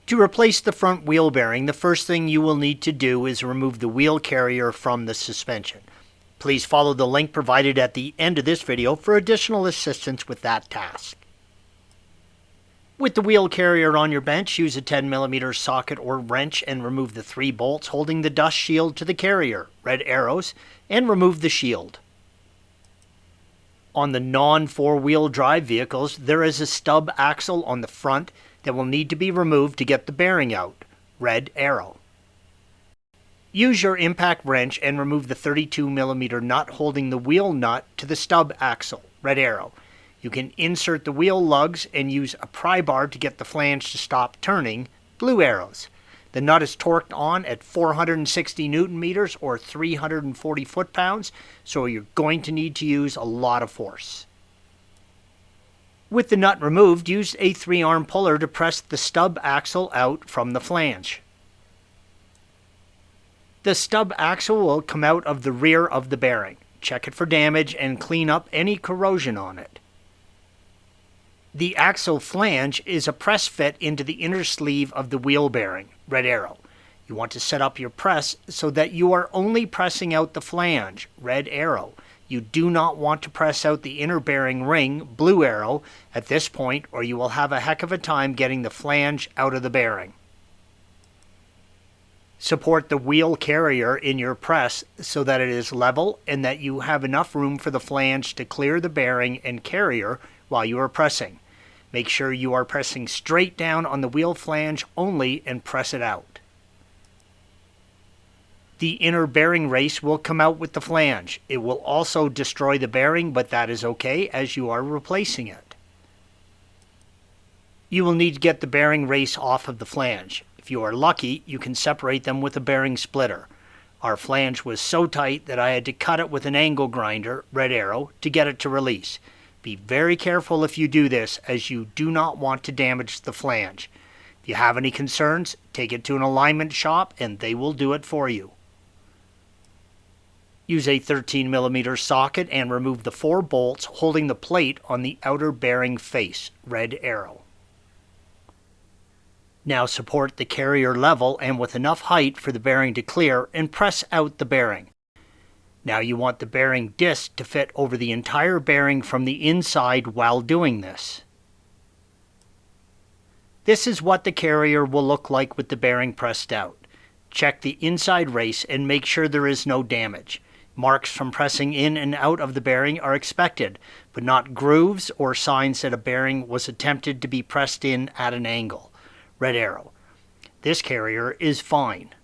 To replace the front wheel bearing, the first thing you will need to do is remove the wheel carrier from the suspension. Please follow the link provided at the end of this video for additional assistance with that task. With the wheel carrier on your bench, use a 10mm socket or wrench and remove the 3 bolts holding the dust shield to the carrier, red arrows, and remove the shield. On the non-4-wheel drive vehicles, there is a stub axle on the front that will need to be removed to get the bearing out, red arrow. Use your impact wrench and remove the 32mm nut holding the wheel nut to the stub axle, red arrow. You can insert the wheel lugs and use a pry bar to get the flange to stop turning, blue arrows. The nut is torqued on at 460 Nm or 340 foot-pounds, so you're going to need to use a lot of force. With the nut removed, use a 3-arm puller to press the stub axle out from the flange. The stub axle will come out of the rear of the bearing. Check it for damage and clean up any corrosion on it. The axle flange is a press fit into the inner sleeve of the wheel bearing, red arrow. You want to set up your press so that you are only pressing out the flange, red arrow. You do not want to press out the inner bearing ring, blue arrow, at this point, or you will have a heck of a time getting the flange out of the bearing. Support the wheel carrier in your press so that it is level and that you have enough room for the flange to clear the bearing and carrier while you are pressing. Make sure you are pressing straight down on the wheel flange only and press it out. The inner bearing race will come out with the flange. It will also destroy the bearing, but that is okay as you are replacing it. You will need to get the bearing race off of the flange. If you are lucky, you can separate them with a bearing splitter. Our flange was so tight that I had to cut it with an angle grinder, red arrow, to get it to release. Be very careful if you do this, as you do not want to damage the flange. If you have any concerns, take it to an alignment shop and they will do it for you. Use a 13mm socket and remove the 4 bolts holding the plate on the outer bearing face, red arrow. Now support the carrier level and with enough height for the bearing to clear and press out the bearing. Now you want the bearing disc to fit over the entire bearing from the inside while doing this. This is what the carrier will look like with the bearing pressed out. Check the inside race and make sure there is no damage. Marks from pressing in and out of the bearing are expected, but not grooves or signs that a bearing was attempted to be pressed in at an angle. Red arrow. This carrier is fine.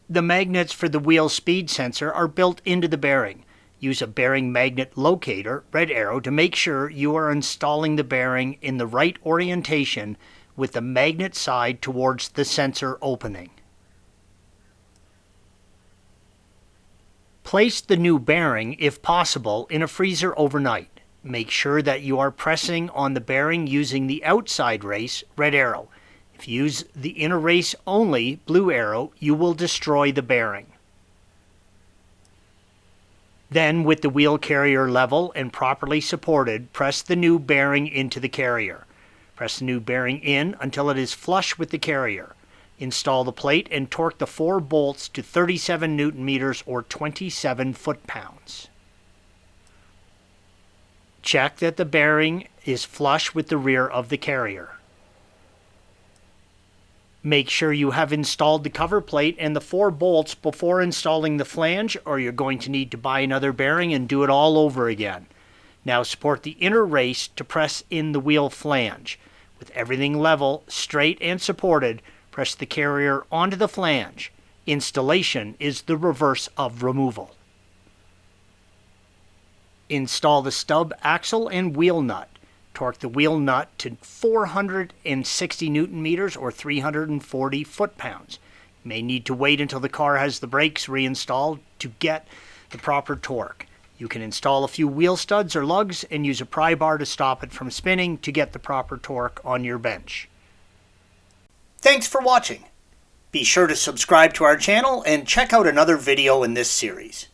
The magnets for the wheel speed sensor are built into the bearing. Use a bearing magnet locator, red arrow, to make sure you are installing the bearing in the right orientation with the magnet side towards the sensor opening. Place the new bearing, if possible, in a freezer overnight. Make sure that you are pressing on the bearing using the outside race, red arrow. If you use the inner race only, blue arrow, you will destroy the bearing. Then, with the wheel carrier level and properly supported, press the new bearing into the carrier. Press the new bearing in until it is flush with the carrier. Install the plate and torque the 4 bolts to 37 Nm or 27 foot-pounds. Check that the bearing is flush with the rear of the carrier. Make sure you have installed the cover plate and the 4 bolts before installing the flange, or you're going to need to buy another bearing and do it all over again. Now support the inner race to press in the wheel flange. With everything level, straight, and supported, press the carrier onto the flange. Installation is the reverse of removal. Install the stub axle and wheel nut. Torque the wheel nut to 460 Nm or 340 foot-pounds. You may need to wait until the car has the brakes reinstalled to get the proper torque. You can install a few wheel studs or lugs and use a pry bar to stop it from spinning to get the proper torque on your bench. Thanks for watching. Be sure to subscribe to our channel and check out another video in this series.